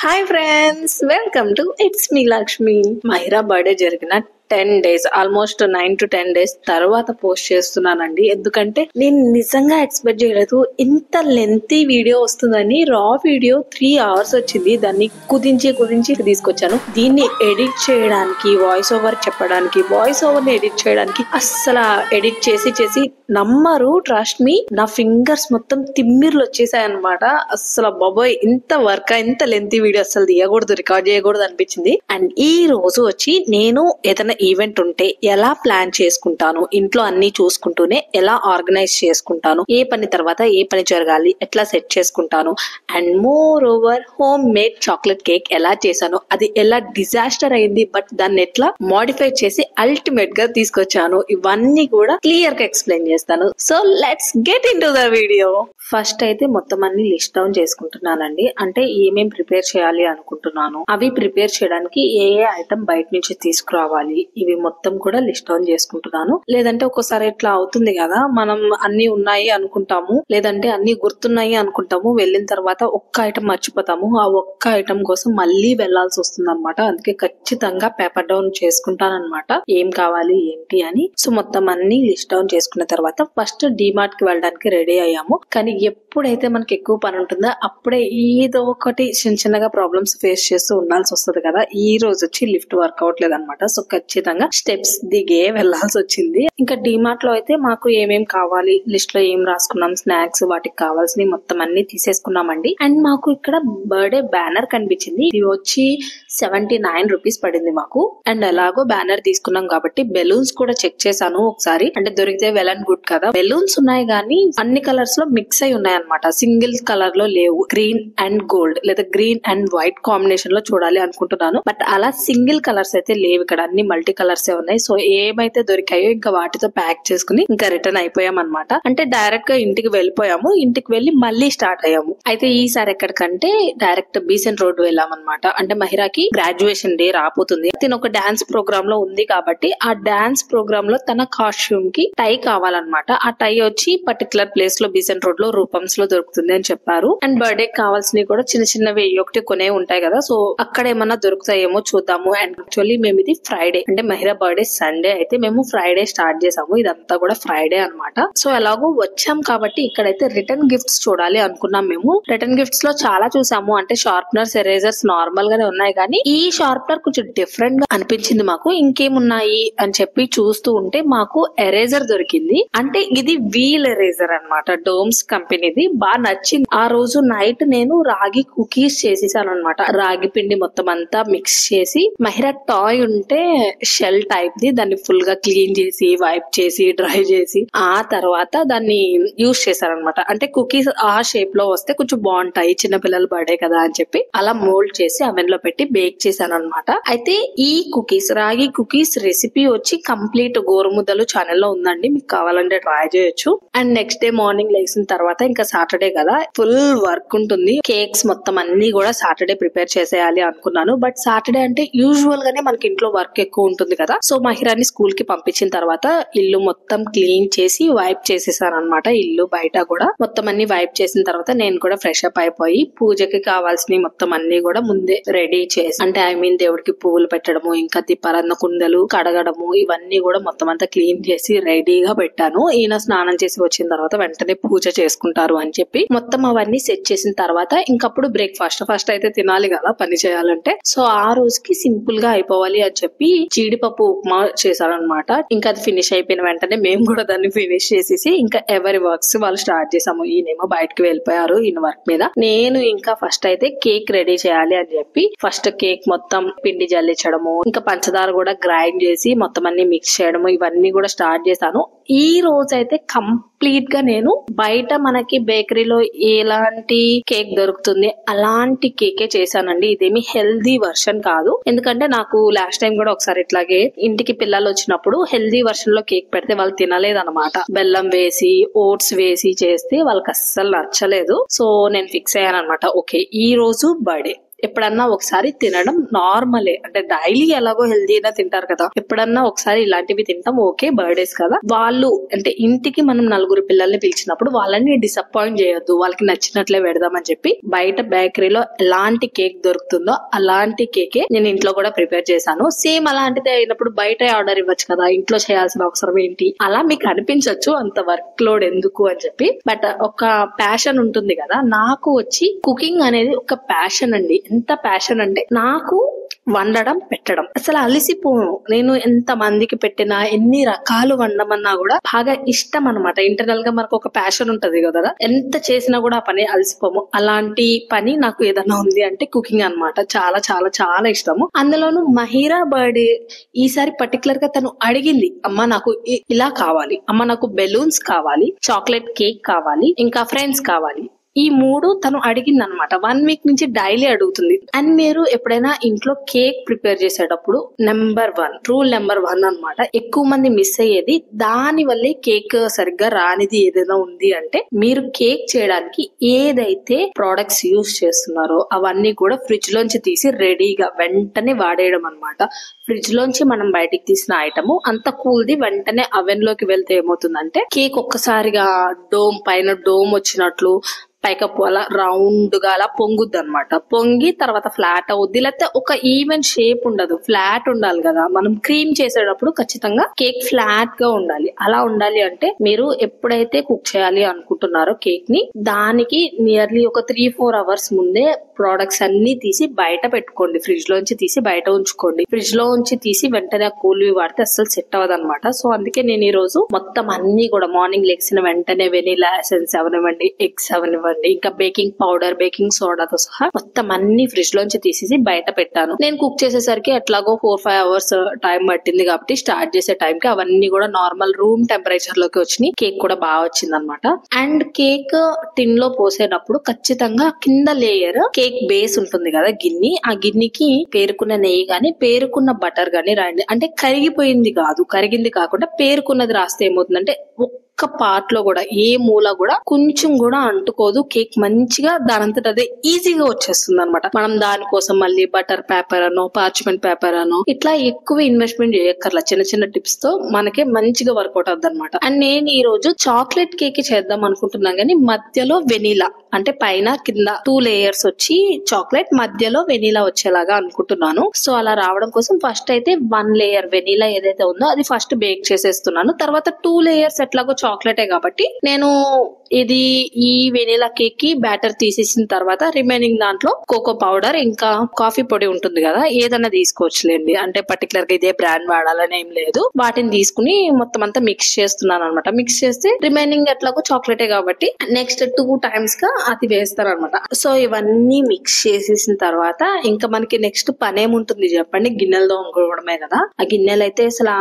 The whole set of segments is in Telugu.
Hi friends, welcome to it's me Lakshmi. Mahira birthday జరిగిన 10 days, ఆల్మోస్ట్ 9 to 10 days తర్వాత పోస్ట్ చేస్తున్నానండి. ఎందుకంటే నేను నిజంగా ఎక్స్పెక్ట్ చేయలేదు ఇంత లెంతీ వీడియో వస్తుందని. రా వీడియో 3 hours వచ్చింది. దాన్ని కుదించి తీసుకొచ్చాను. దీన్ని ఎడిట్ చేయడానికి, వాయిస్ ఓవర్ చెప్పడానికి, వాయిస్ ఓవర్ ని ఎడిట్ చేయడానికి అస్సలు ఎడిట్ చేసి నమ్మరు, ట్రస్ట్ మీ, నా ఫింగర్స్ మొత్తం తిమ్మిర్లు వచ్చేసాయి అనమాట. అస్సలు బాబోయ్, ఇంత వర్క్, ఇంత లెంతీ వీడియో అసలు తీయకూడదు, రికార్డ్ చేయకూడదు అనిపించింది. అండ్ ఈ రోజు వచ్చి నేను ఏదైనా ఈవెంట్ ఉంటే ఎలా ప్లాన్ చేసుకుంటాను, ఇంట్లో అన్ని చూసుకుంటూనే ఎలా ఆర్గనైజ్ చేసుకుంటాను, ఏ పని తర్వాత ఏ పని జరగాలి, ఎట్లా సెట్ చేసుకుంటాను, and more over home made chocolate cake ఎలా చేశాను, అది ఎలా డిజాస్టర్ అయింది, బట్ దాన్ని ఎట్లా మోడిఫై చేసి అల్టిమేట్ గా తీసుకొచ్చాను, ఇవన్నీ కూడా క్లియర్ గా ఎక్స్ప్లెయిన్ చేస్తాను. So let's get in to the video. First అయితే మొత్తం అన్ని లిస్ట్ డౌన్ చేసుకుంటున్నానండి. అంటే ఏమేం ప్రిపేర్ చేయాలి అనుకుంటున్నాను, అవి ప్రిపేర్ చేయడానికి ఏ ఐటమ్ బయట నుంచి తీసుకురావాలి, ఇవి మొత్తం కూడా లిస్ట్ డౌన్ చేసుకుంటున్నాను. లేదంటే ఒక్కోసారి ఇట్లా అవుతుంది కదా, మనం అన్ని ఉన్నాయి అనుకుంటాము, లేదంటే అన్ని గుర్తున్నాయి అనుకుంటాము, వెళ్ళిన తర్వాత ఒక్క ఐటమ్ మర్చిపోతాము. ఆ ఒక్క ఐటమ్ కోసం మళ్ళీ వెళ్లాల్సి వస్తుంది అనమాట. అందుకే ఖచ్చితంగా పేపర్ డౌన్ చేసుకుంటానన్నమాట, ఏం కావాలి ఏంటి అని. సో మొత్తం అన్ని లిస్ట్ డౌన్ చేసుకున్న తర్వాత ఫస్ట్ డిమార్ట్ కి వెళ్ళడానికి రెడీ అయ్యాము. కానీ ఎప్పుడైతే మనకి ఎక్కువ పని ఉంటుందో అప్పుడే ఏదో ఒకటి చిన్నగా ప్రాబ్లమ్స్ ఫేస్ చేస్తూ ఉండాల్సి వస్తుంది కదా. ఈ రోజు వచ్చి లిఫ్ట్ వర్క్ అవట్లేదు అనమాట. సో ఖచ్చితంగా స్టెప్స్ దిగే వెళ్లాల్సి వచ్చింది. ఇంకా డిమార్ట్ లో అయితే మాకు ఏమేం కావాలి, లిస్ట్ లో ఏం రాసుకున్నాం, స్నాక్స్, వాటికి కావాల్సినవి మొత్తం అన్ని తీసేసుకున్నామండి. అండ్ మాకు ఇక్కడ బర్త్డే బ్యానర్ కనిపించింది. ఇది వచ్చి 79 రూపీస్ పడింది మాకు. అండ్ ఎలాగో బ్యానర్ తీసుకున్నాం కాబట్టి బెలూన్స్ కూడా చెక్ చేశాను ఒకసారి. అంటే దొరికితే వెల్ అండ్ గుడ్ కదా. బెలూన్స్ ఉన్నాయి కానీ అన్ని కలర్స్ లో మిక్స్ అయి ఉన్నాయి అనమాట. సింగిల్ కలర్ లో లేవు. గ్రీన్ అండ్ గోల్డ్ లేదా గ్రీన్ అండ్ వైట్ కాంబినేషన్ లో చూడాలి అనుకుంటున్నాను. బట్ అలా సింగిల్ కలర్స్ అయితే లేవు ఇక్కడ, అన్ని మల్టీ కలర్స్ ఉన్నాయి. సో ఏమైతే దొరికాయో ఇంకా వాటితో ప్యాక్ చేసుకుని ఇంకా రిటర్న్ అయిపోయాం అనమాట. అంటే డైరెక్ట్ గా ఇంటికి వెళ్ళిపోయాము. ఇంటికి వెళ్లి మళ్ళీ స్టార్ట్ అయ్యాము. అయితే ఈసారి ఎక్కడికంటే డైరెక్ట్ బీసెంట్ రోడ్ వెళ్ళామన్నమాట. అంటే మహిరాకి గ్రాడ్యుయేషన్ డే రాబోతుంది. తిన ఒక డాన్స్ ప్రోగ్రామ్ లో ఉంది కాబట్టి ఆ డాన్స్ ప్రోగ్రామ్ లో తన కాస్ట్యూమ్ కి టై కావాలన్నమాట. ఆ టై వచ్చి పర్టికులర్ ప్లేస్ లో బీసెంట్ రోడ్ లో రూపమ్స్ లో దొరుకుతుంది అని చెప్పారు. అండ్ బర్త్డే కావాల్సినవి కూడా చిన్నవి ఒకటి కొనే ఉంటాయి కదా. సో అక్కడ ఏమన్నా దొరుకుతాయేమో చూద్దాము. అండ్ యాక్చువల్లీ మేము ఇది ఫ్రైడే, అంటే మహిరా బర్త్డే సండే, అయితే మేము ఫ్రైడే స్టార్ట్ చేసాము. ఇదంతా కూడా ఫ్రైడే అన్నమాట. సో ఎలాగో వచ్చాం కాబట్టి ఇక్కడైతే రిటర్న్ గిఫ్ట్స్ చూడాలి అనుకున్నాం. మేము రిటర్న్ గిఫ్ట్స్ లో చాలా చూసాము. అంటే షార్ప్నర్స్, ఎరేజర్స్ నార్మల్ గానే ఉన్నాయి కానీ ఈ షార్ప్నర్ కొంచెం డిఫరెంట్ గా అనిపించింది మాకు. ఇంకేమున్నాయి అని చెప్పి చూస్తూ ఉంటే మాకు ఎరేజర్ దొరికింది. అంటే ఇది వీల్ ఎరేజర్ అన్నమాట, డోమ్స్ కంపెనీది. బాగా నచ్చింది. ఆ రోజు నైట్ నేను రాగి కుకీస్ చేసేసాను అనమాట. రాగి పిండి మొత్తం అంతా మిక్స్ చేసి, మహిరా టాయ్ ఉంటే షెల్ టైప్ ది, దాన్ని ఫుల్ గా క్లీన్ చేసి, వైప్ చేసి, డ్రై చేసి, ఆ తర్వాత దాన్ని యూజ్ చేశాను అనమాట. అంటే కుకీస్ ఆ షేప్ లో వస్తే కొంచెం బాగుంటాయి, చిన్నపిల్లల బర్త్డే కదా అని చెప్పి అలా మోల్డ్ చేసి అవెన్ లో పెట్టి బేక్ చేశాను అనమాట. అయితే ఈ కుకీస్, రాగి కుకీస్ రెసిపీ వచ్చి కంప్లీట్ గోరుముద్దలు ఛానల్ లో ఉందండి, మీకు కావాలంటే ట్రై చేయొచ్చు. అండ్ నెక్స్ట్ డే మార్నింగ్ లేచిన తర్వాత ఇంకా సాటర్డే కదా, ఫుల్ వర్క్ ఉంటుంది. కేక్స్ మొత్తం అన్ని కూడా సాటర్డే ప్రిపేర్ చేసేయాలి అనుకున్నాను. బట్ సాటర్డే అంటే యూజువల్ గానే మనకి ఇంట్లో వర్క్ ఎక్కువ ఉంటుంది కదా. సో మహిరాని స్కూల్ కి పంపించిన తర్వాత ఇల్లు మొత్తం క్లీన్ చేసి వైప్ చేసేసాను అనమాట. ఇల్లు బయట కూడా మొత్తం అన్ని వైప్ చేసిన తర్వాత నేను కూడా ఫ్రెష్ అప్ అయిపోయి పూజకి కావాల్సినవి మొత్తం అన్ని కూడా ముందే రెడీ చేసి, అంటే ఐ మీన్ దేవుడికి పువ్వులు పెట్టడము, ఇంకా దీపారాధన కుండలు కడగడము, ఇవన్నీ కూడా మొత్తం అంతా క్లీన్ చేసి రెడీగా పెట్టాను. ఈయన స్నానం చేసి వచ్చిన తర్వాత వెంటనే పూజ చేసుకుంటారు అని చెప్పి మొత్తం అవన్నీ సెట్ చేసిన తర్వాత ఇంకప్పుడు బ్రేక్ఫాస్ట్ ఫస్ట్ అయితే తినాలి కదా పని చేయాలంటే. సో ఆ రోజుకి సింపుల్ గా అయిపోవాలి అని చెప్పి జీడిపప్పు ఉప్మా చేశారనమాట. ఇంకా అది ఫినిష్ అయిపోయిన వెంటనే మేము కూడా దాన్ని ఫినిష్ చేసేసి ఇంకా ఎవరి వర్క్స్ వాళ్ళు స్టార్ట్ చేసాము. ఈయనేమో బయటకు వెళ్ళిపోయారు ఈయన వర్క్ మీద. నేను ఇంకా ఫస్ట్ అయితే కేక్ రెడీ చేయాలి అని చెప్పి ఫస్ట్ కేక్ మొత్తం పిండి జల్లించడము, ఇంకా పంచదార కూడా గ్రైండ్ చేసి మొత్తం అన్ని మిక్స్ చేయడము, ఇవన్నీ కూడా స్టార్ట్ చేశాను. ఈ రోజు అయితే కంప్లీట్ గా నేను బయట మనకి బేకరీలో ఎలాంటి కేక్ దొరుకుతుంది అలాంటి కేకే చేశానండి. ఇదేమి హెల్దీ వర్షన్ కాదు. ఎందుకంటే నాకు లాస్ట్ టైం కూడా ఒకసారి ఇట్లాగే ఇంటికి పిల్లలు వచ్చినప్పుడు హెల్దీ వర్షన్ లో కేక్ పెడితే వాళ్ళు తినలేదన్నమాట. బెల్లం వేసి ఓట్స్ వేసి చేస్తే వాళ్ళకి అస్సలు నచ్చలేదు. సో నేను ఫిక్స్ అయ్యాను అనమాట, ఓకే ఈ రోజు బర్త్డే, ఎప్పుడన్నా ఒకసారి తినడం నార్మలే, అంటే డైలీ ఎలాగో హెల్దీగా తింటారు కదా, ఎప్పుడన్నా ఒకసారి ఇలాంటివి తింటాం. ఓకే, బర్త్డేస్ కదా, వాళ్ళు అంటే ఇంటికి మనం నలుగురు పిల్లల్ని పిలిచినప్పుడు వాళ్ళని డిసప్పాయింట్ చేయొద్దు, వాళ్ళకి నచ్చినట్లే పెడదామని చెప్పి బయట బేకరీలో ఎలాంటి కేక్ దొరుకుతుందో అలాంటి కేకే నేను ఇంట్లో కూడా ప్రిపేర్ చేశాను. సేమ్ అలాంటిదే అయినప్పుడు బయట ఆర్డర్ ఇవ్వచ్చు కదా, ఇంట్లో చేయాల్సిన అవసరం ఏంటి, అలా మీకు అనిపించవచ్చు అంత వర్క్ లోడ్ ఎందుకు అని చెప్పి. బట్ ఒక ప్యాషన్ ఉంటుంది కదా, నాకు వచ్చి కుకింగ్ అనేది ఒక ప్యాషన్ అండి. ఎంత ప్యాషన్ అంటే నాకు వండడం పెట్టడం అసలు అలసిపోను. నేను ఎంత మందికి పెట్టినా ఎన్ని రకాలు వండమన్నా కూడా బాగా ఇష్టం అనమాట. ఇంటర్నల్ గా మనకు ఒక ప్యాషన్ ఉంటది కదా, ఎంత చేసినా కూడా ఆ పని అలసిపోము. అలాంటి పని నాకు ఏదైనా ఉంది అంటే కుకింగ్ అన్నమాట. చాలా చాలా చాలా ఇష్టము. అందులోనూ మహిరా బర్త్డే ఈసారి పర్టికులర్ గా తను అడిగింది, అమ్మ నాకు ఇలా కావాలి, అమ్మ నాకు బెలూన్స్ కావాలి, చాక్లెట్ కేక్ కావాలి, ఇంకా ఫ్రెండ్స్ కావాలి. ఈ 3 తను అడిగింది అనమాట. 1 వీక్ నుంచి డైలీ అడుగుతుంది. అండ్ మీరు ఎప్పుడైనా ఇంట్లో కేక్ ప్రిపేర్ చేసేటప్పుడు రూల్ నెంబర్ 1 అనమాట, ఎక్కువ మంది మిస్ అయ్యేది, దాని వల్లే కేక్ సరిగ్గా రానిది ఏదైనా ఉంది అంటే, మీరు కేక్ చేయడానికి ఏదైతే ప్రొడక్ట్స్ యూజ్ చేస్తున్నారో అవన్నీ కూడా ఫ్రిడ్జ్ లోంచి తీసి రెడీగా వెంటనే వాడేయడం అనమాట. ఫ్రిడ్జ్ లోంచి మనం బయటికి తీసిన ఐటమ్ అంత కూల్ది వెంటనే అవెన్ లోకి వెళ్తే ఏమవుతుందంటే, కేక్ ఒక్కసారిగా పైన డోమ్ వచ్చినట్లు పైకప్పు అలా రౌండ్ గా అలా పొంగుద్ది అనమాట. పొంగి తర్వాత ఫ్లాట్ అవుద్ది, లేకపోతే ఒక ఈవెన్ షేప్ ఉండదు, ఫ్లాట్ ఉండాలి కదా. మనం క్రీమ్ చేసేటప్పుడు ఖచ్చితంగా కేక్ ఫ్లాట్ గా ఉండాలి. అలా ఉండాలి అంటే మీరు ఎప్పుడైతే కుక్ చేయాలి అనుకుంటున్నారో కేక్ ని, దానికి నియర్లీ ఒక 3-4 అవర్స్ ముందే ప్రోడక్ట్స్ అన్ని తీసి బయట పెట్టుకోండి. ఫ్రిడ్జ్ లోంచి తీసి బయట ఉంచుకోండి. ఫ్రిడ్జ్ లో ఉంచి తీసి వెంటనే కూల్వి వాడితే అస్సలు సెట్ అవ్వదు అనమాట. సో అందుకే నేను ఈ రోజు మొత్తం అన్ని కూడా మార్నింగ్ లెగ్సిన వెంటనే వెనిలా ఎసెన్స్ అవనివ్వండి, ఎగ్స్ అవనివ్వండి, ఇంకా బేకింగ్ పౌడర్, బేకింగ్ సోడాతో సహా మొత్తం అన్ని ఫ్రిడ్జ్ లోంచి తీసేసి బయట పెట్టాను. నేను కుక్ చేసేసరికి ఎట్లాగో 4-5 అవర్స్ టైం పట్టింది కాబట్టి స్టార్ట్ చేసే టైం కి అవన్నీ కూడా నార్మల్ రూమ్ టెంపరేచర్ లోకి వచ్చినాయి. కేక్ కూడా బాగా వచ్చింది అనమాట. అండ్ కేక్ టిన్ లో పోసేటప్పుడు ఖచ్చితంగా కింద లేయర్ కేక్ బేస్ ఉంటుంది కదా గిన్నె, ఆ గిన్నెకి పేరుకున్న నెయ్యి గాని పేరుకున్న బటర్ గాని రాయండి. అంటే కరిగింది కాకుండా పేరుకున్నది రాస్తే ఏమవుతుందంటే ఒక్క పార్ట్ లో కూడా ఏ మూల కూడా కొంచెం కూడా అంటుకోదు. కేక్ మంచిగా దానంతట అదే ఈజీగా వచ్చేస్తుంది అనమాట. మనం దానికోసం మళ్ళీ బటర్ పేపర్ అనో పార్చ్మెంట్ పేపర్ అనో ఇట్లా ఎక్కువ ఇన్వెస్ట్మెంట్ చేయక్కర్లా. చిన్న చిన్న టిప్స్ తో మనకే మంచిగా వర్కౌట్ అవుతుంది అనమాట. అండ్ నేను ఈ రోజు చాక్లెట్ కేక్ చేద్దాం అనుకుంటున్నాను కానీ మధ్యలో వెనీలా, అంటే పైన కింద 2 లేయర్స్ వచ్చి చాక్లెట్, మధ్యలో వెనీలా వచ్చేలాగా అనుకుంటున్నాను. సో అలా రావడం కోసం ఫస్ట్ అయితే 1 లేయర్ వెనీలా ఏదైతే ఉందో అది ఫస్ట్ బేక్ చేసేస్తున్నాను. తర్వాత 2 లేయర్స్ ఎట్లాగో చాక్లెటే కాబట్టి నేను ఈ వెనీలా కేక్ కి బ్యాటర్ తీసేసిన తర్వాత రిమైనింగ్ దాంట్లో కోకో పౌడర్ ఇంకా కాఫీ పొడి ఉంటుంది కదా, ఏదైనా తీసుకోవచ్చులేండి. అంటే పర్టికులర్ గా ఇదే బ్రాండ్ వాడాలని ఏం లేదు. వాటిని తీసుకుని మొత్తం అంతా మిక్స్ చేస్తున్నాను అనమాట. మిక్స్ చేస్తే రిమైనింగ్ ఎట్లాగో చాక్లెటే కాబట్టి నెక్స్ట్ 2 టైమ్స్ గా అది వేస్తారు అనమాట. సో ఇవన్నీ మిక్స్ చేసేసిన తర్వాత ఇంకా మనకి నెక్స్ట్ పనేముంటుంది చెప్పండి, గిన్నెలు తోముకోవడమే కదా. ఆ గిన్నెలు అయితే అసలు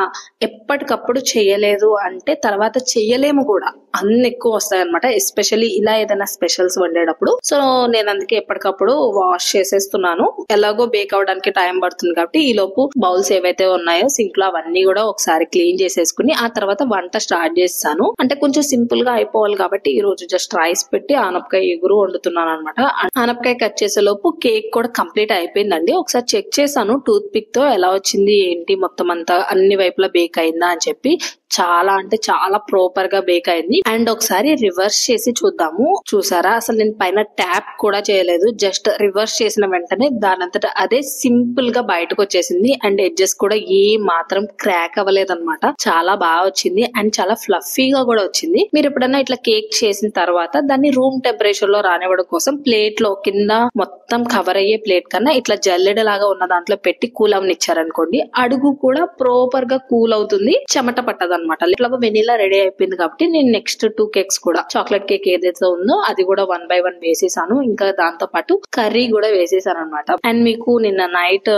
ఎప్పటికప్పుడు చేయలేదు అంటే తర్వాత చెయ్యలేము కూడా, అన్ని ఎక్కువ వస్తాయి అనమాట. ఎస్పెషల్లీ ఇలా ఏదైనా స్పెషల్స్ వండేటప్పుడు. సో నేను అందుకే ఎప్పటికప్పుడు వాష్ చేసేస్తున్నాను. ఎలాగో బేక్ అవడానికి టైం పడుతుంది కాబట్టి ఈ లోపు బౌల్స్ ఏవైతే ఉన్నాయో సింక్ లో అవన్నీ కూడా ఒకసారి క్లీన్ చేసేసుకుని ఆ తర్వాత వంట స్టార్ట్ చేస్తాను. అంటే కొంచెం సింపుల్ గా అయిపోవాలి కాబట్టి ఈ రోజు జస్ట్ రైస్ పెట్టి ఆనపకాయ ఎగురు వండుతున్నాను అనమాట. ఆనపకాయ కట్ చేసే లోపు కేక్ కూడా కంప్లీట్ అయిపోయిందండి. ఒకసారి చెక్ చేశాను టూత్ పిక్ తో ఎలా వచ్చింది ఏంటి, మొత్తం అంతా అన్ని వైపులా బేక్ అయిందా అని చెప్పి. చాలా అంటే చాలా ప్రాపర్ గా బేక్ అయింది. అండ్ ఒకసారి రివర్స్ చేసి చూద్దాము. చూసారా, అసలు నేను పైన ట్యాప్ కూడా చేయలేదు, జస్ట్ రివర్స్ చేసిన వెంటనే దానంతట అదే సింపుల్ గా బయటకు వచ్చేసింది. అండ్ ఎడ్జెస్ కూడా ఏ మాత్రం క్రాక్ అవ్వలేదు అనమాట. చాలా బాగా వచ్చింది అండ్ చాలా ఫ్లఫీగా కూడా వచ్చింది. మీరు ఎప్పుడైనా ఇట్లా కేక్ చేసిన తర్వాత దాన్ని రూమ్ టెంపరేచర్ లో రానివ్వడం కోసం ప్లేట్ లో కింద మొత్తం కవర్ అయ్యే ప్లేట్ కన్నా ఇట్లా జల్లెడ లాగా ఉన్న దాంట్లో పెట్టి కూల్ అవనిచ్చారనుకోండి, అడుగు కూడా ప్రాపర్ గా కూల్ అవుతుంది, చెమట పట్టదు అనమాట. ఇట్లా వెనీలా రెడీ అయిపోయింది కాబట్టి నేను నెక్స్ట్ 2 కేక్స్ కూడా చాక్లెట్ కేక్ ఏదైతే ఉందో అది కూడా 1 by 1 వేసేసాను. ఇంకా దాంతో పాటు కర్రీ కూడా వేసేసాను అనమాట. అండ్ మీకు నిన్న నైట్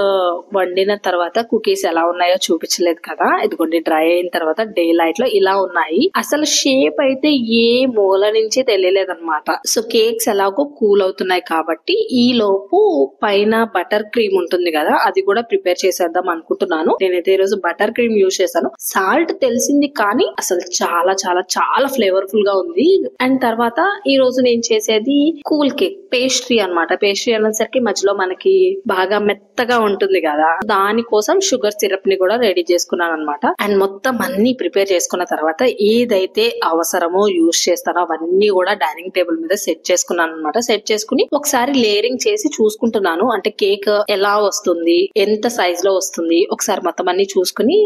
వండిన తర్వాత కుకీస్ ఎలా ఉన్నాయో చూపించలేదు కదా, ఇదిగోండి డ్రై అయిన తర్వాత డే లైట్ లో ఇలా ఉన్నాయి. అసలు షేప్ అయితే ఏ మూల నుంచి తెలియలేదన్నమాట. సో కేక్స్ ఎలాగో కూల్ అవుతున్నాయి కాబట్టి ఈ లోపు పైన బటర్ క్రీమ్ ఉంటుంది కదా, అది కూడా ప్రిపేర్ చేసేద్దాం అనుకుంటున్నాను. నేనైతే ఈ రోజు బటర్ క్రీమ్ యూజ్ చేశాను. సాల్ట్ తెలిసి చేసింది కానీ అసలు చాలా చాలా చాలా ఫ్లేవర్ఫుల్ గా ఉంది. అండ్ తర్వాత ఈ రోజు నేను చేసేది కూల్ కేక్ పేస్ట్రీ అన్నమాట. పేస్ట్రీ అనేసరికి మధ్యలో మనకి బాగా మెత్తగా ఉంటుంది కదా, దానికోసం షుగర్ సిరప్ ని కూడా రెడీ చేసుకున్నాను అనమాట. అండ్ మొత్తం అన్ని ప్రిపేర్ చేసుకున్న తర్వాత ఏదైతే అవసరమో యూజ్ చేస్తానో అవన్నీ కూడా డైనింగ్ టేబుల్ మీద సెట్ చేసుకున్నాను అనమాట. సెట్ చేసుకుని ఒకసారి లేయరింగ్ చేసి చూసుకుంటున్నాను, అంటే కేక్ ఎలా వస్తుంది, ఎంత సైజ్ లో వస్తుంది, ఒకసారి మొత్తం అన్ని చూసుకుని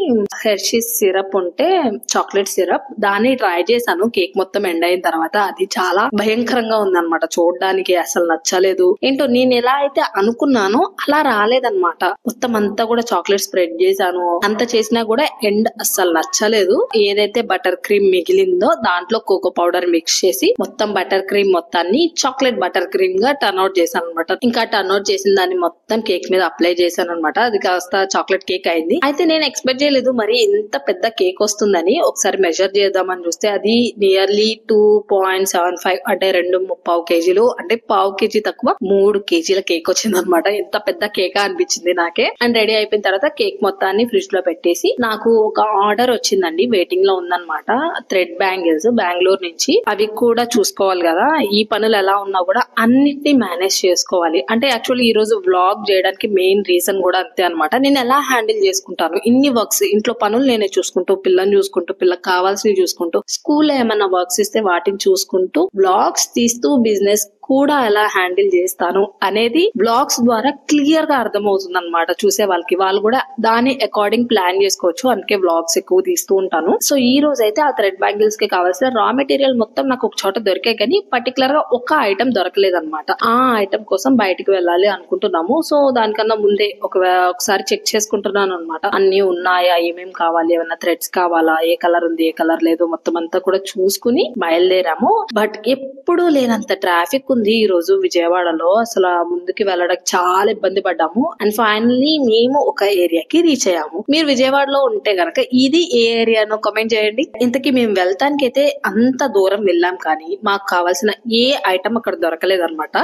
హెర్షీస్ సిరప్ ఉంటే చాక్లెట్ సిరప్ దాన్ని ట్రై చేశాను. కేక్ మొత్తం ఎండ్ అయిన తర్వాత అది చాలా భయంకరంగా ఉందన్నమాట, చూడడానికి అసలు నచ్చలేదు. ఏంటో నేను ఎలా అయితే అనుకున్నానో అలా రాలేదన్నమాట. మొత్తం అంతా కూడా చాక్లెట్ స్ప్రెడ్ చేశాను, అంత చేసినా కూడా ఎండ్ అస్సలు నచ్చలేదు. ఏదైతే బటర్ క్రీమ్ మిగిలిందో దాంట్లో కోకో పౌడర్ మిక్స్ చేసి మొత్తం బటర్ క్రీమ్ మొత్తాన్ని చాక్లెట్ బటర్ క్రీమ్ గా టర్న్ అవుట్ చేశాను అనమాట. ఇంకా టర్న్ అవుట్ చేసిన దాన్ని మొత్తం కేక్ మీద అప్లై చేశాను అనమాట. అది కాస్త చాక్లెట్ కేక్ అయింది. అయితే నేను ఎక్స్పెక్ట్ చేయలేదు మరి ఇంత పెద్ద కేక్ వస్తుందని. ఒకసారి మెజర్ చేద్దామని చూస్తే అది నియర్లీ 2.75 అంటే 2.5 కేజీలు, అంటే 1/2 కేజీ తక్కువ 3 కేజీల కేక్ వచ్చింది అనమాట. ఎంత పెద్ద కేక్ అనిపించింది నాకే. అండ్ రెడీ అయిపోయిన తర్వాత కేక్ మొత్తాన్ని ఫ్రిడ్జ్ లో పెట్టేసి నాకు ఒక ఆర్డర్ వచ్చిందండి, వెయిటింగ్ లో ఉందన్నమాట. థ్రెడ్ బ్యాంగిల్స్ బెంగళూరు నుంచి, అవి కూడా చూసుకోవాలి కదా. ఈ పనులు ఎలా ఉన్నా కూడా అన్నిటినీ మేనేజ్ చేసుకోవాలి. అంటే యాక్చువల్లీ ఈ రోజు వ్లాగ్ చేయడానికి మెయిన్ రీజన్ కూడా అంతే అనమాట. నేను ఎలా హ్యాండిల్ చేసుకుంటాను ఇన్ని వర్క్స్, ఇంట్లో పనులు నేనే చూసుకుంటూ, పిల్లని చూసుకుంటూ, పిల్లకి కావాల్సినవి చూసుకుంటూ, స్కూల్లో ఏమన్నా వర్క్స్ ఇస్తే వాటిని చూసుకుంటూ, వ్లాగ్స్ తీస్తూ బిజినెస్ కూడా ఎలా హ్యాండిల్ చేస్తాను అనేది బ్లాగ్స్ ద్వారా క్లియర్ గా అర్థమవుతుంది అనమాట చూసే వాళ్ళకి. వాళ్ళు కూడా దాని అకార్డింగ్ ప్లాన్ చేసుకోవచ్చు. అందుకే వ్లాగ్స్ ఎక్కువ తీస్తూ ఉంటాను. సో ఈ రోజు అయితే ఆ థ్రెడ్ బ్యాంగిల్స్ కి కావాల్సిన రా మెటీరియల్ మొత్తం నాకు ఒక చోట దొరికాయి, కానీ పర్టికులర్ గా ఒక ఐటమ్ దొరకలేదు అనమాట. ఆ ఐటమ్ కోసం బయటికి వెళ్ళాలి అనుకుంటున్నాము. సో దానికన్నా ముందే ఒకసారి చెక్ చేసుకుంటున్నాను అనమాట, అన్ని ఉన్నాయా, ఏమేం కావాలి, ఏమైనా థ్రెడ్స్ కావాలా, ఏ కలర్ ఉంది, ఏ కలర్ లేదు, మొత్తం అంతా కూడా చూసుకుని బయలుదేరాము. బట్ ఎప్పుడు లేనంత ట్రాఫిక్ ఉంది ఈ రోజు విజయవాడలో. అసలు ముందుకి వెళ్ళడానికి చాలా ఇబ్బంది పడ్డాము. అండ్ ఫైనల్లీ మేము ఒక ఏరియాకి రీచ్ అయ్యాము. మీరు విజయవాడలో ఉంటే గనక ఇది ఏ ఏరియానో కామెంట్ చేయండి. ఇంతకీ మేము వెళ్తానికి అయితే అంత దూరం వెళ్ళాం, కానీ మాకు కావాల్సిన ఏ ఐటమ్ అక్కడ దొరకలేదన్నమాట.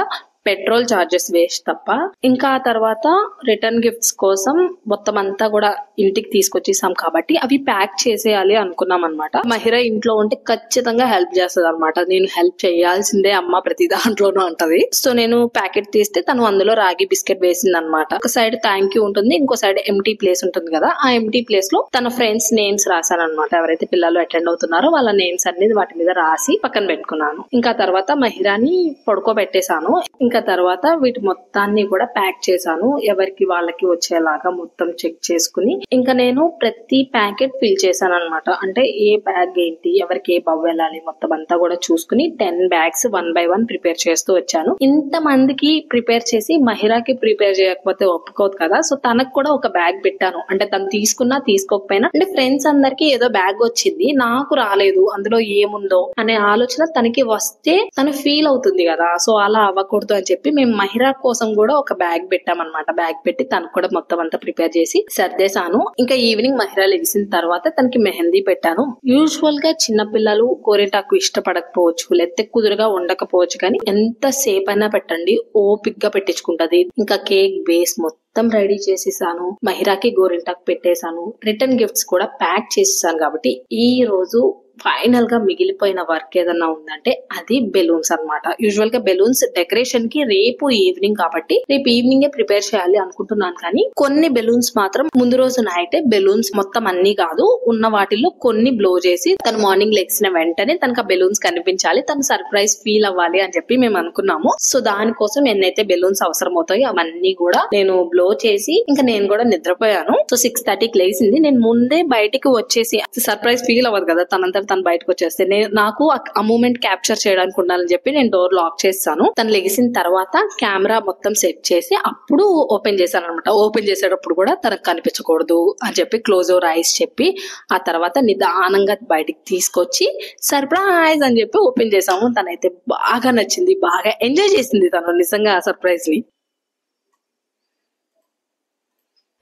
పెట్రోల్ చార్జెస్ వేస్ట్ తప్ప. ఇంకా ఆ తర్వాత రిటర్న్ గిఫ్ట్స్ కోసం మొత్తం అంతా కూడా ఇంటికి తీసుకొచ్చేసాం కాబట్టి అవి ప్యాక్ చేసేయాలి అనుకున్నాం అనమాట. మహిర ఇంట్లో ఉంటే ఖచ్చితంగా హెల్ప్ చేస్తుంది అనమాట. నేను హెల్ప్ చేయాల్సిందే అమ్మ ప్రతి దాంట్లోనూ అంటది. సో నేను ప్యాకెట్ తీస్తే తను అందులో రాగి బిస్కెట్ వేసింది అనమాట. ఒక సైడ్ థ్యాంక్ యూ ఉంటుంది, ఇంకో సైడ్ ఎంటీ ప్లేస్ ఉంటుంది కదా. ఆ ఎంటీ ప్లేస్ లో తన ఫ్రెండ్స్ నేమ్స్ రాశాను అనమాట. ఎవరైతే పిల్లలు అటెండ్ అవుతున్నారో వాళ్ళ నేమ్స్ అనేది వాటి మీద రాసి పక్కన పెట్టుకున్నాను. ఇంకా తర్వాత మహిరాని పడుకోబెట్టేశాను. ఇంకా తర్వాత వీటి మొత్తాన్ని కూడా ప్యాక్ చేశాను, ఎవరికి వాళ్ళకి వచ్చేలాగా మొత్తం చెక్ చేసుకుని. ఇంకా నేను ప్రతి ప్యాకెట్ ఫిల్ చేశాను అనమాట. అంటే ఏ బ్యాగ్ ఏంటి, ఎవరికి ఏ బవ్ వెళ్ళాలి, మొత్తం అంతా కూడా చూసుకుని 10 బ్యాగ్స్ 1 by 1 ప్రిపేర్ చేస్తూ వచ్చాను. ఇంత మందికి ప్రిపేర్ చేసి మహిరాకి ప్రిపేర్ చేయకపోతే ఒప్పుకోదు కదా. సో తనకు కూడా ఒక బ్యాగ్ పెట్టాను. అంటే తను తీసుకున్నా తీసుకోకపోయినా, అంటే ఫ్రెండ్స్ అందరికి ఏదో బ్యాగ్ వచ్చింది, నాకు రాలేదు, అందులో ఏముందో అనే ఆలోచన తనకి వస్తే తను ఫీల్ అవుతుంది కదా. సో అలా అవ్వకూడదు అని చెప్పి మేము మహిరా కోసం కూడా ఒక బ్యాగ్ పెట్టామన్నమాట. బ్యాగ్ పెట్టి తనకు కూడా మొత్తం అంతా ప్రిపేర్ చేసి సర్దేశాను. ఇంకా ఈవినింగ్ మహిరా లెగిసిన తర్వాత తనకి మెహందీ పెట్టాను. యూజువల్ గా చిన్నపిల్లలు గోరింటాకు ఇష్టపడకపోవచ్చు, లేకపోతే కుదురుగా ఉండకపోవచ్చు, కానీ ఎంత సేపు అయినా పెట్టండి ఓపిక్ గా పెట్టించుకుంటది. ఇంకా కేక్ బేస్ మొత్తం రెడీ చేసేసాను, మహిరాకి గోరింటాకు పెట్టేశాను, రిటర్న్ గిఫ్ట్స్ కూడా ప్యాక్ చేసేసాను. కాబట్టి ఈ రోజు ఫైనల్ గా మిగిలిపోయిన వర్క్ ఏదన్నా ఉందంటే అది బెలూన్స్ అన్నమాట. యూజువల్ గా బెలూన్స్ డెకరేషన్ కి రేపు ఈవినింగ్ కాబట్టి రేపు ఈవినింగే ప్రిపేర్ చేయాలి అనుకుంటున్నాను. కానీ కొన్ని బెలూన్స్ మాత్రం ముందు రోజు నైటే, బెలూన్స్ మొత్తం అన్ని కాదు, ఉన్న వాటిల్లో కొన్ని బ్లో చేసి తను మార్నింగ్ లెగ్సిన వెంటనే తనకు ఆ బెలూన్స్ కనిపించాలి, తను సర్ప్రైజ్ ఫీల్ అవ్వాలి అని చెప్పి మేము అనుకున్నాము. సో దానికోసం ఎన్నైతే బెలూన్స్ అవసరం అవుతాయో అవన్నీ కూడా నేను బ్లో చేసి ఇంకా నేను కూడా నిద్రపోయాను. సో 6:30కి లేచింది. నేను ముందే బయటికి వచ్చేసి, సర్ప్రైజ్ ఫీల్ అవ్వదు కదా తనంతా తను బయటకు వచ్చేస్తే, నాకు ఆ మూమెంట్ క్యాప్చర్ చేయడానికి ఉండాలని చెప్పి నేను డోర్ లాక్ చేస్తాను. తను లెగిసిన తర్వాత కెమెరా మొత్తం సెట్ చేసి అప్పుడు ఓపెన్ చేశాను అనమాట. ఓపెన్ చేసేటప్పుడు కూడా తనకు కనిపించకూడదు అని చెప్పి క్లోజ్ యువర్ ఐస్ చెప్పి ఆ తర్వాత నిదానంగా బయటికి తీసుకొచ్చి సర్ప్రైజ్ అని చెప్పి ఓపెన్ చేసాము. తనైతే బాగా నచ్చింది, బాగా ఎంజాయ్ చేసింది తను నిజంగా ఆ సర్ప్రైజ్ ని.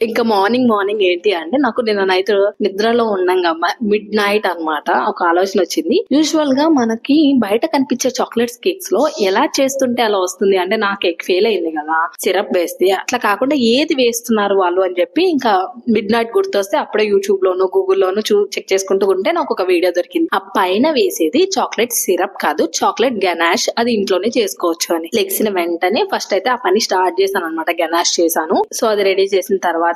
ఇంకా మార్నింగ్ ఏంటి అంటే నాకు నిన్న నైట్ నిద్రలో ఉన్నాగా మిడ్ నైట్ అన్నమాట ఒక ఆలోచన వచ్చింది. యూజువల్ గా మనకి బయట కనిపించే చాక్లెట్స్ కేక్స్ లో ఎలా చేస్తుంటే అలా వస్తుంది అంటే నా కేక్ ఫెయిల్ అయింది కదా సిరప్ వేస్తే, అట్లా కాకుండా ఏది వేస్తున్నారు వాళ్ళు అని చెప్పి ఇంకా మిడ్ నైట్ గుర్తొస్తే అప్పుడే యూట్యూబ్ లోను గూగుల్లోను చెక్ చేసుకుంటూ ఉంటే నాకు ఒక వీడియో దొరికింది. ఆ పైన వేసేది చాక్లెట్ సిరప్ కాదు, చాక్లెట్ గనాష్, అది ఇంట్లోనే చేసుకోవచ్చు అని. లెగ్సిన వెంటనే ఫస్ట్ అయితే ఆ పని స్టార్ట్ చేశాను అనమాట. గనాష్ చేశాను. సో అది రెడీ చేసిన తర్వాత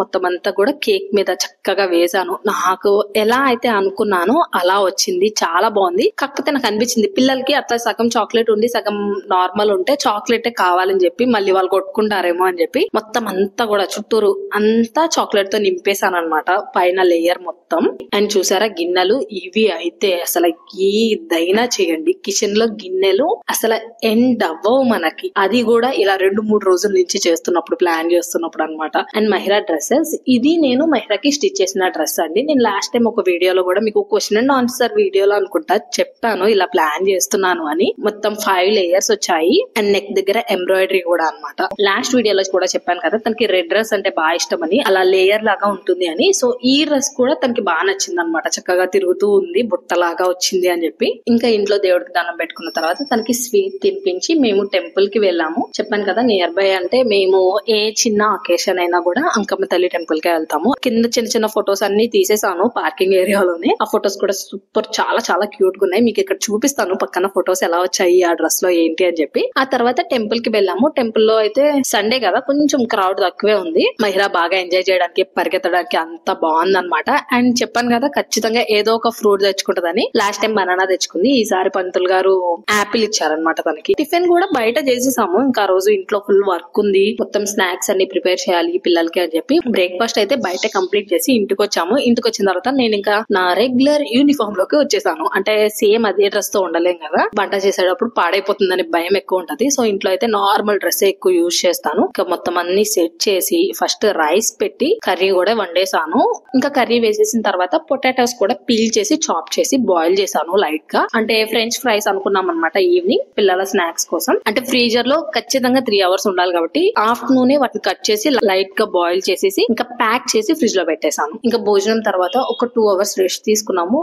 మొత్తం అంతా కూడా కేక్ మీద చక్కగా వేసాను. నాకు ఎలా అయితే అనుకున్నానో అలా వచ్చింది, చాలా బాగుంది. కాకపోతే నాకు అనిపించింది పిల్లలకి అట్లా సగం చాక్లెట్ ఉండి సగం నార్మల్ ఉంటే చాక్లెట్ కావాలని చెప్పి మళ్ళీ వాళ్ళు కొట్టుకుంటారేమో అని చెప్పి మొత్తం అంతా కూడా చుట్టూరు అంతా చాక్లెట్ తో నింపేశాను అనమాట, పైన లేయర్ మొత్తం. అండ్ చూసారా గిన్నెలు ఇవి అయితే అసలు ఏదైనా చేయండి కిచెన్ లో గిన్నెలు అసలు ఎండ్ అవ్వవు మనకి. అది కూడా ఇలా 2-3 రోజుల నుంచి చేస్తున్నప్పుడు ప్లాన్ చేస్తున్నప్పుడు అనమాట. అండ్ మహిరా డ్రెస్సెస్, ఇది నేను మహిరాకి స్టిచ్ చేసిన డ్రెస్ అండి. నేను లాస్ట్ టైం ఒక వీడియోలో కూడా మీకు క్వశ్చన్ అండ్ ఆన్సర్ వీడియోలో అనుకుంటా చెప్పాను ఇలా ప్లాన్ చేస్తున్నాను అని. మొత్తం 5 లేయర్స్ వచ్చాయి అండ్ నెక్ దగ్గర ఎంబ్రాయిడరీ కూడా అనమాట. లాస్ట్ వీడియోలో కూడా చెప్పాను కదా తనకి రెడ్ డ్రెస్ అంటే బాగా ఇష్టం అని, అలా లేయర్ లాగా ఉంటుంది అని. సో ఈ డ్రెస్ కూడా తనకి బాగా నచ్చింది అనమాట. చక్కగా తిరుగుతూ ఉంది, బుట్టలాగా వచ్చింది అని చెప్పి. ఇంకా ఇంట్లో దేవుడికి దండం పెట్టుకున్న తర్వాత తనకి స్వీట్ తినిపించి మేము టెంపుల్ కి వెళ్ళాము. చెప్పాను కదా నియర్ బై అంటే మేము ఏ చిన్న అకేషన్ అయినా కూడా అంకమ్మ తల్లి టెంపుల్ కి వెళ్తాము. కింద చిన్న చిన్న ఫొటోస్ అన్ని తీసేసాను పార్కింగ్ ఏరియాలోనే. ఆ ఫొటోస్ కూడా సూపర్ చాలా చాలా క్యూట్ గా ఉన్నాయి. మీకు ఇక్కడ చూపిస్తాను పక్కన ఫొటోస్ ఎలా వచ్చాయి ఆ డ్రెస్ లో ఏంటి అని చెప్పి. ఆ తర్వాత టెంపుల్ కి వెళ్ళాము. టెంపుల్ లో అయితే సండే కదా కొంచెం క్రౌడ్ తక్కువే ఉంది. మహిరా బాగా ఎంజాయ్ చేయడానికి పరిగెత్తడానికి అంత బాగుంది అనమాట. అండ్ చెప్పాను కదా ఖచ్చితంగా ఏదో ఒక ఫ్రూట్ తెచ్చుకుంటదని. లాస్ట్ టైం బనానా తెచ్చుకుంది, ఈసారి పంతులు గారు యాపిల్ ఇచ్చారనమాట తనకి. టిఫిన్ కూడా బయట చేసేసాము. ఇంకా రోజు ఇంట్లో ఫుల్ వర్క్ ఉంది, మొత్తం స్నాక్స్ అన్ని ప్రిపేర్ చేయాలి పిల్లలకి అని చెప్పి బ్రేక్ఫాస్ట్ అయితే బయట కంప్లీట్ చేసి ఇంటికి వచ్చాము. ఇంటికి వచ్చిన తర్వాత నేను ఇంకా నా రెగ్యులర్ యూనిఫామ్ లోకి వచ్చేసాను. అంటే సేమ్ అదే డ్రెస్ తో ఉండలేం కదా, వంట చేసేటప్పుడు పాడైపోతుందని భయం ఎక్కువ ఉంటది. సో ఇంట్లో అయితే నార్మల్ డ్రెస్ ఎక్కువ యూజ్ చేస్తాను. ఇంకా మొత్తం అన్ని సెట్ చేసి ఫస్ట్ రైస్ పెట్టి కర్రీ కూడా వండేసాను. ఇంకా కర్రీ వేసేసిన తర్వాత పొటాటోస్ కూడా పీల్ చేసి చాప్ చేసి బాయిల్ చేశాను లైట్ గా. అంటే ఫ్రెంచ్ ఫ్రైస్ అనుకున్నాం అనమాట ఈవినింగ్ పిల్లల స్నాక్స్ కోసం. అంటే ఫ్రీజర్ లో ఖచ్చితంగా 3 hours ఉండాలి కాబట్టి ఆఫ్టర్నూనే వాటిని కట్ చేసి లైట్ గా బాయిల్ చేసేసి ఇంకా ప్యాక్ చేసి ఫ్రిడ్జ్ లో పెట్టేశాను. ఇంకా భోజనం తర్వాత ఒక 2 hours రెస్ట్ తీసుకున్నాము.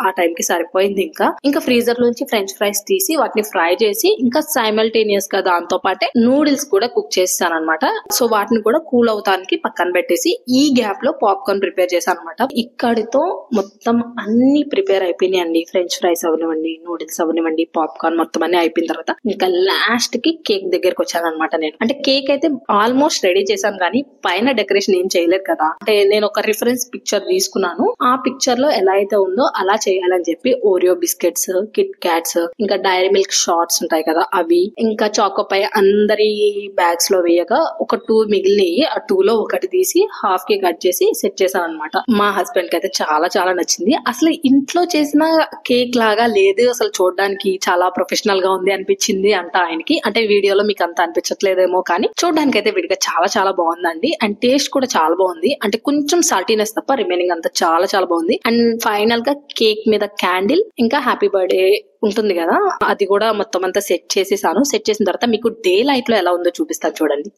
ఆ టైం కి సరిపోయింది. ఇంకా ఫ్రీజర్ లోంచి ఫ్రెంచ్ ఫ్రైస్ తీసి వాటిని ఫ్రై చేసి ఇంకా సైమల్టేనియస్ గా దాంతో పాటే నూడిల్స్ కూడా కుక్ చేస్తాను అనమాట. సో వాటిని కూడా కూల్ అవుతానికి పక్కన పెట్టేసి ఈ గ్యాప్ లో పాప్కార్న్ ప్రిపేర్ చేశాను అనమాట. ఇక్కడితో మొత్తం అన్ని ప్రిపేర్ అయిపోయినాయండి. ఫ్రెంచ్ ఫ్రైస్ అవనివ్వండి, నూడిల్స్ అవనివ్వండి, పాప్కార్న్ మొత్తం అన్ని అయిపోయిన తర్వాత ఇంకా లాస్ట్ కి కేక్ దగ్గరకు వచ్చాను అనమాట. నేను అంటే కేక్ అయితే ఆల్మోస్ట్ రెడీ చేశాను కానీ పైన డెకరేషన్ ఏం చేయలేదు కదా. అంటే నేను ఒక రిఫరెన్స్ పిక్చర్ తీసుకున్నాను. ఆ పిక్చర్ లో ఎలా అయితే ఉందో అలా చేయాలని చెప్పి ఓరియో బిస్కెట్స్, కిట్ క్యాట్స్, ఇంకా డైరీ మిల్క్ షార్ట్స్ ఉంటాయి కదా అవి, ఇంకా చాకోపై అందరి బ్యాగ్స్ లో వేయగా ఒక 2 మిగిలినవి. ఆ 2 లో ఒకటి తీసి హాఫ్ కి కట్ చేసి సెట్ చేశాను అనమాట. మా హస్బెండ్ కి అయితే చాలా చాలా నచ్చింది. అసలు ఇంట్లో చేసిన కేక్ లాగా లేదు, అసలు చూడడానికి చాలా ప్రొఫెషనల్ గా ఉంది అనిపించింది అంట ఆయనకి. అంటే వీడియోలో మీకు అంత అనిపించట్లేదేమో కానీ చూడడానికి అయితే విడిగా చాలా చాలా బాగుందండి. అండ్ టేస్ట్ కూడా చాలా బాగుంది. అంటే కొంచెం సాల్టీనెస్ తప్ప రిమైనింగ్ అంతా చాలా చాలా బాగుంది. అండ్ ఫైనల్ గా కేక్ మీద క్యాండిల్ ఇంకా హ్యాపీ బర్త్డే ఉంటుంది కదా అది కూడా మొత్తం అంతా సెట్ చేసేసాను. సెట్ చేసిన తర్వాత మీకు డే లైట్ లో ఎలా ఉందో చూపిస్తాను చూడండి.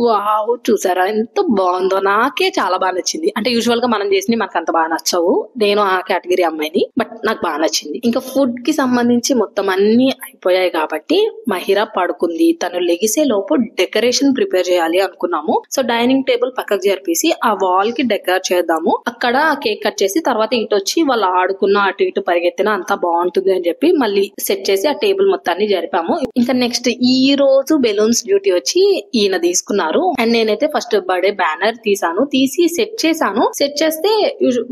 వావ్, చూసారా ఎంత బాగుందో. నాకే చాలా బాగా నచ్చింది. అంటే యూజువల్ గా మనం చేసినవి మనకు అంత బాగా నచ్చవు, నేను ఆ కేటగిరీ అమ్మాయిని, బట్ నాకు బాగా నచ్చింది. ఇంకా ఫుడ్ కి సంబంధించి మొత్తం అన్ని అయిపోయాయి కాబట్టి మహిరా పడుకుంది. తను లెగిసే లోపు డెకరేషన్ ప్రిపేర్ చేయాలి అనుకున్నాము. సో డైనింగ్ టేబుల్ పక్కకు జరిపేసి ఆ వాల్ కి డెకర్ చేద్దాము. అక్కడ కేక్ కట్ చేసి తర్వాత ఇటు వచ్చి వాళ్ళు ఆడుకున్న అటు ఇటు పరిగెత్తిన అంతా బాగుంటుంది అని చెప్పి మళ్ళీ సెట్ చేసి ఆ టేబుల్ మొత్తాన్ని జరిపాము. ఇంకా నెక్స్ట్ ఈ రోజు బెలూన్స్ డ్యూటీ వచ్చి ఈయన తీసుకున్నారు. అండ్ నేనైతే ఫస్ట్ బర్త్డే బ్యానర్ తీసి సెట్ చేశాను. సెట్ చేస్తే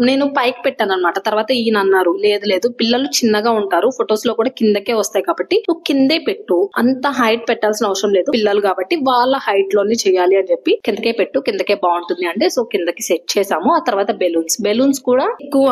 నేను పైకి పెట్టాను అనమాట. తర్వాత ఈయన అన్నారు లేదు పిల్లలు చిన్నగా ఉంటారు, ఫొటోస్ లో కూడా కిందకే వస్తాయి కాబట్టి నువ్వు కిందే పెట్టు, అంత హైట్ పెట్టాల్సిన అవసరం లేదు, పిల్లలు కాబట్టి వాళ్ళ హైట్ లోనే చేయాలి అని చెప్పి కిందకే పెట్టు, కిందకే బాగుంటుంది అంటే సో కిందకి సెట్ చేసాము. ఆ తర్వాత బెలూన్స్ కూడా ఎక్కువ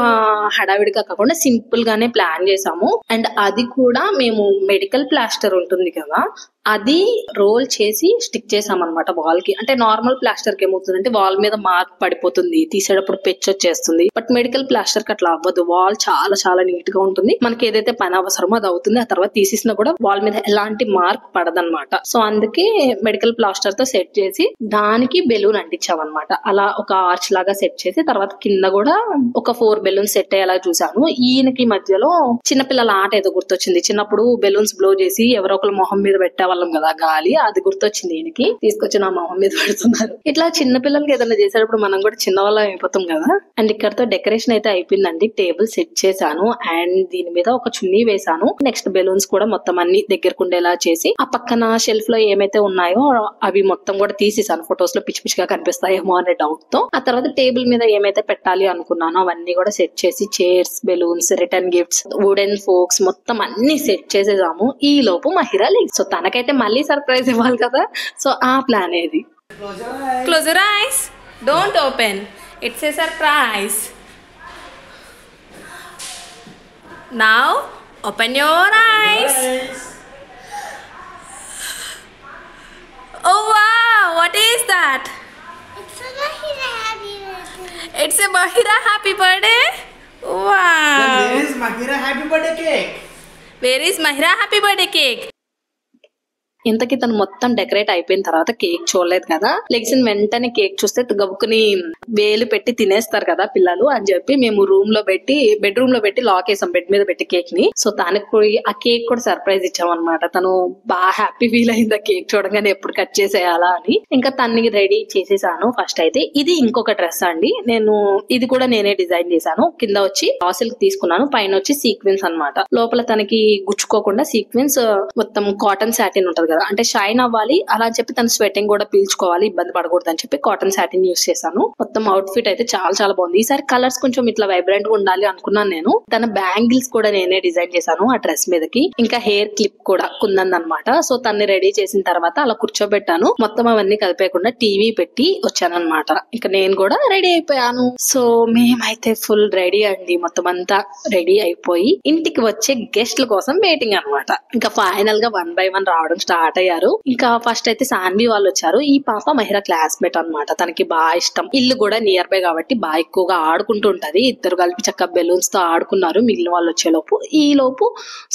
హడావిడిగా కాకుండా సింపుల్ గానే ప్లాన్ చేసాము. అండ్ అది కూడా మేము మెడికల్ ప్లాస్టర్ ఉంటుంది కదా అది రోల్ చేసి స్టిక్ చేసామన్నమాట వాల్ కి. అంటే నార్మల్ ప్లాస్టర్ కి ఏమవుతుందంటే వాల్ మీద మార్క్ పడిపోతుంది, తీసేటప్పుడు పెచ్ వచ్చేస్తుంది. బట్ మెడికల్ ప్లాస్టర్ కి అట్లా అవ్వదు. వాల్ చాలా చాలా నీట్ గా ఉంటుంది. మనకి ఏదైతే పని అవసరమో అది అవుతుంది. ఆ తర్వాత తీసేసినా కూడా వాల్ మీద ఎలాంటి మార్క్ పడదన్నమాట. సో అందుకే మెడికల్ ప్లాస్టర్ తో సెట్ చేసి దానికి బెలూన్ అంటించామన్నమాట. అలా ఒక ఆర్చ్ లాగా సెట్ చేసి తర్వాత కింద కూడా ఒక 4 బెలూన్స్ సెట్ అయ్యేలా చూసాను. ఈయనకి మధ్యలో చిన్నపిల్లల ఆట ఏదో గుర్తొచ్చింది. చిన్నప్పుడు బెలూన్స్ బ్లో చేసి ఎవరో ఒకరు మొహం మీద పెట్టేవాళ్ళం కదా గాలి, అది గుర్తొచ్చింది ఈయనకి. తీసుకొచ్చి నా మొహం మీద పెడుతున్నారు. ఇట్లా చిన్న పిల్లలకి ఏదైనా చేసేటప్పుడు మనం కూడా చిన్న వాళ్ళం అయిపోతాం కదా. అండ్ ఇక్కడతో డెకరేషన్ అయితే అయిపోయిందండి. టేబుల్ సెట్ చేశాను అండ్ దీని మీద ఒక చున్నీ వేసాను. నెక్స్ట్ బెలూన్స్ కూడా మొత్తం అన్ని దగ్గరకు ఉండేలా చేసి ఆ పక్కన షెల్ఫ్ లో ఏమైతే ఉన్నాయో అవి మొత్తం కూడా తీసేసాను. ఫొటోస్ లో పిచ్చి పిచ్చిగా కనిపిస్తాయేమో అనే డౌట్ తో. ఆ తర్వాత టేబుల్ మీద ఏమైతే పెట్టాలి అనుకున్నానో అవన్నీ కూడా సెట్ చేసి chairs, balloons, return gifts, wooden folks మొత్తం అన్ని సెట్ చేసేసాము. ఈ లోపు మహిరా లేదు. సో తనకైతే మళ్ళీ సర్ప్రైజ్ ఇవ్వాలి కదా. సో ఆ ప్లాన్ ఏది. Close your eyes. Don't open. It's a surprise. Now open your eyes. Oh wow! What is that? It's a Mahira happy birthday. It's a Mahira happy birthday. Wow! Then where is Mahira happy birthday cake? Where is Mahira happy birthday cake? ఇంతకీ తను మొత్తం డెకరేట్ అయిపోయిన తర్వాత కేక్ చూడలేదు కదా. లెగ్సిన వెంటనే కేక్ చూస్తే గబుకుని వేలు పెట్టి తినేస్తారు కదా పిల్లలు అని చెప్పి మేము బెడ్రూమ్ లో పెట్టి లాక్ వేసాం, బెడ్ మీద పెట్టి కేక్ ని. సో తనకు ఆ కేక్ కూడా సర్ప్రైజ్ ఇచ్చామన్నమాట. తను బాగా హ్యాపీ ఫీల్ అయింది ఆ కేక్ చూడగానే, ఎప్పుడు కట్ చేసేయాలా అని. ఇంకా తనకి రెడీ చేసేసాను. ఫస్ట్ అయితే ఇది ఇంకొక డ్రెస్ అండి. ఇది కూడా నేనే డిజైన్ చేశాను. కింద వచ్చి సిల్క్ తీసుకున్నాను, పైన వచ్చి సీక్వెన్స్ అన్నమాట. లోపల తనకి గుచ్చుకోకుండా సీక్వెన్స్ మొత్తం కాటన్ సాటిన్ ఉంటది కదా, అంటే షైన్ అవ్వాలి అలా అని చెప్పి తన స్వెటింగ్ కూడా పీల్చుకోవాలి, ఇబ్బంది పడకూడదు అని చెప్పి కాటన్ సాటిన్ యూస్ చేశాను. మొత్తం అవుట్ ఫిట్ అయితే చాలా చాలా బాగుంది. ఈసారి కలర్స్ కొంచెం ఇట్లా వైబ్రెంట్ గా ఉండాలి అనుకున్నాను నేను. తన బ్యాంగిల్స్ కూడా నేనే డిజైన్ చేశాను ఆ డ్రెస్ మీదకి. ఇంకా హెయిర్ క్లిప్ కూడా కుందన్నమాట. సో తన్ని రెడీ చేసిన తర్వాత అలా కూర్చోబెట్టాను. మొత్తం అవన్నీ కలిపేయకుండా టీవీ పెట్టి వచ్చానన్నమాట. ఇంకా నేను కూడా రెడీ అయిపోయాను. సో మేమైతే ఫుల్ రెడీ అండి. మొత్తం అంతా రెడీ అయిపోయి ఇంటికి వచ్చే గెస్ట్ల కోసం వెయిటింగ్ అన్నమాట. ఇంకా ఫైనల్ గా 1 by 1 రావడం స్టార్ట్ అయ్యారు. ఇంకా ఫస్ట్ అయితే సాన్వి వాళ్ళు వచ్చారు. ఈ పాప మహిరా క్లాస్మేట్ అన్నమాట. తనకి బాగా ఇష్టం. ఇల్లు కూడా నియర్ బై కాబట్టి బాగా ఎక్కువగా ఆడుకుంటూ ఉంటది. ఇద్దరు కలిపి చక్కగా బెలూన్స్ తో ఆడుకున్నారు. మిగిలిన వాళ్ళు వచ్చేలోపు ఈ లోపు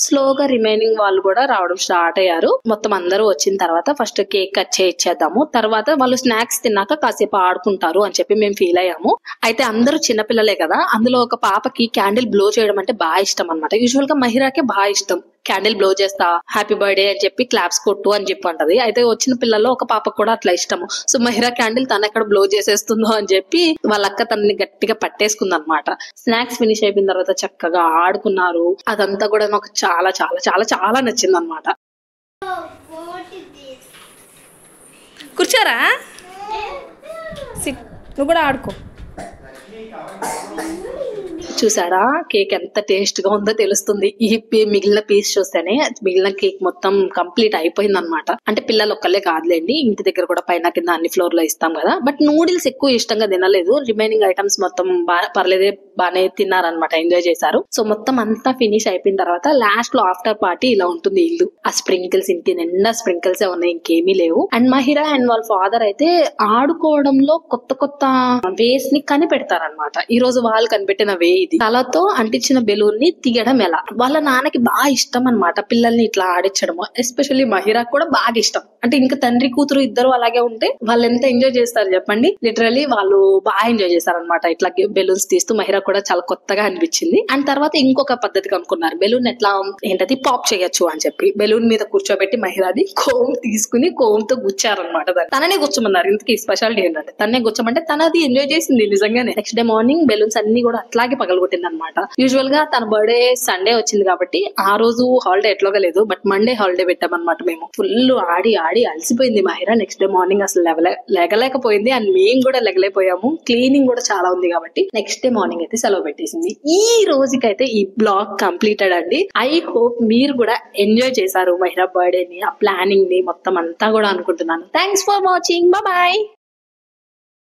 స్లోగా రిమైనింగ్ వాళ్ళు కూడా రావడం స్టార్ట్ అయ్యారు. మొత్తం అందరూ వచ్చిన తర్వాత ఫస్ట్ కేక్ కట్ చేయించేద్దాము, తర్వాత వాళ్ళు స్నాక్స్ తిన్నాక కాసేపు ఆడుకుంటారు అని చెప్పి మేము ఫీల్ అయ్యాము. అయితే అందరూ చిన్నపిల్లలే కదా, అందులో ఒక పాపకి క్యాండిల్ బ్లో చేయడం అంటే బాగా ఇష్టం అనమాట. యూజువల్ గా మహిరాకే బాగా ఇష్టం. క్యాండిల్ బ్లో చేస్తా, హ్యాపీ బర్త్డే అని చెప్పి క్లాప్స్ కొట్టు అని చెప్పి అంటది. అయితే వచ్చిన పిల్లల్లో ఒక పాపకు కూడా అట్లా ఇష్టము. సో మహిరా క్యాండిల్ తను ఎక్కడ బ్లో చేసేస్తుందో అని చెప్పి వాళ్ళ అక్క తనని గట్టిగా పట్టేసుకుంది అనమాట. స్నాక్స్ ఫినిష్ అయిపోయిన తర్వాత చక్కగా ఆడుకున్నారు. అదంతా కూడా నాకు చాలా చాలా చాలా చాలా నచ్చింది అనమాట. కూర్చోరా, నువ్వు కూడా ఆడుకో. చూసారా కేక్ ఎంత టేస్ట్ గా ఉందో తెలుస్తుంది. ఈ మిగిలిన పీస్ చూస్తేనే మిగిలిన కేక్ మొత్తం కంప్లీట్ అయిపోయింది అనమాట. అంటే పిల్లలు ఒక్కళ్ళే కాదులేండి, ఇంటి దగ్గర కూడా పైన కింద అన్ని ఫ్లోర్ లో ఇస్తాం కదా. బట్ నూడిల్స్ ఎక్కువ ఇష్టంగా తినలేదు. రిమైనింగ్ ఐటమ్స్ మొత్తం పర్లేదే బానే తిన్నారనమాట, ఎంజాయ్ చేశారు. సో మొత్తం అంతా ఫినిష్ అయిపోయిన తర్వాత లాస్ట్ లో ఆఫ్టర్ పార్టీ ఇలా ఉంటుంది ఇల్లు. ఆ స్ప్రింకిల్స్, ఇంటి నిండా స్ప్రింకిల్స్ ఉన్నాయి, ఇంకేమీ లేవు. అండ్ మహిరా అండ్ వాళ్ళ ఫాదర్ అయితే ఆడుకోవడంలో కొత్త కొత్త వేస్ ని కనిపెడతారనమాట. ఈ రోజు వాళ్ళు కనిపెట్టిన వే ఇది. తలతో అంటించిన బెలూన్ ని తీయడం ఎలా. వాళ్ళ నాన్నకి బాగా ఇష్టం అనమాట పిల్లల్ని ఇట్లా ఆడించడం. ఎస్పెషల్లీ మహిరా కూడా బాగా ఇష్టం. అంటే ఇంకా తండ్రి కూతురు ఇద్దరు అలాగే ఉంటే వాళ్ళు ఎంత ఎంజాయ్ చేస్తారు చెప్పండి. లిటరలీ వాళ్ళు బాగా ఎంజాయ్ చేస్తారు అనమాట ఇట్లా బెలూన్స్ తీస్తూ. మహిరా కూడా చాలా కొత్తగా అనిపించింది. అండ్ తర్వాత ఇంకొక పద్ధతి కనుక్కున్నారు. బెలూన్ ఎట్లా ఏంటది పాప్ చేయొచ్చు అని చెప్పి బెలూన్ మీద కూర్చోబెట్టి మహిరాది కోమ్ తీసుకుని కోమ్ తో గుచ్చారనమాట. తననే కూర్చోమన్నారు. ఇంతకీ స్పెషాలిటీ ఏంటంటే తననే కూర్చోమంటే తనది ఎంజాయ్ చేసింది నిజంగానే. నెక్స్ట్ డే మార్నింగ్ బెలూన్స్ అన్ని కూడా అట్లాగే పగలగొట్టింది అనమాట. యూజువల్ గా తన బర్త్డే సండే వచ్చింది కాబట్టి ఆ రోజు హాలిడే ఎట్లాగా లేదు, బట్ మండే హాలిడే పెట్టామన్నమాట. మేము ఫుల్ ఆడి ఆడి అలసిపోయింది మహిరా. నెక్స్ట్ డే మార్నింగ్ అసలు లెగలేకపోయింది. అండ్ మేము కూడా లెగలేకపోయాము. క్లీనింగ్ కూడా చాలా ఉంది కాబట్టి నెక్స్ట్ డే మార్నింగ్ అయితే సెలవు పెట్టేసింది. ఈ రోజుకైతే ఈ బ్లాగ్ కంప్లీటెడ్ అండి. ఐ హోప్ మీరు కూడా ఎంజాయ్ చేశారు మహిరా బర్త్డే ని, ఆ ప్లానింగ్ ని మొత్తం అంతా కూడా అనుకుంటున్నాను. Thanks for watching. బాయ్.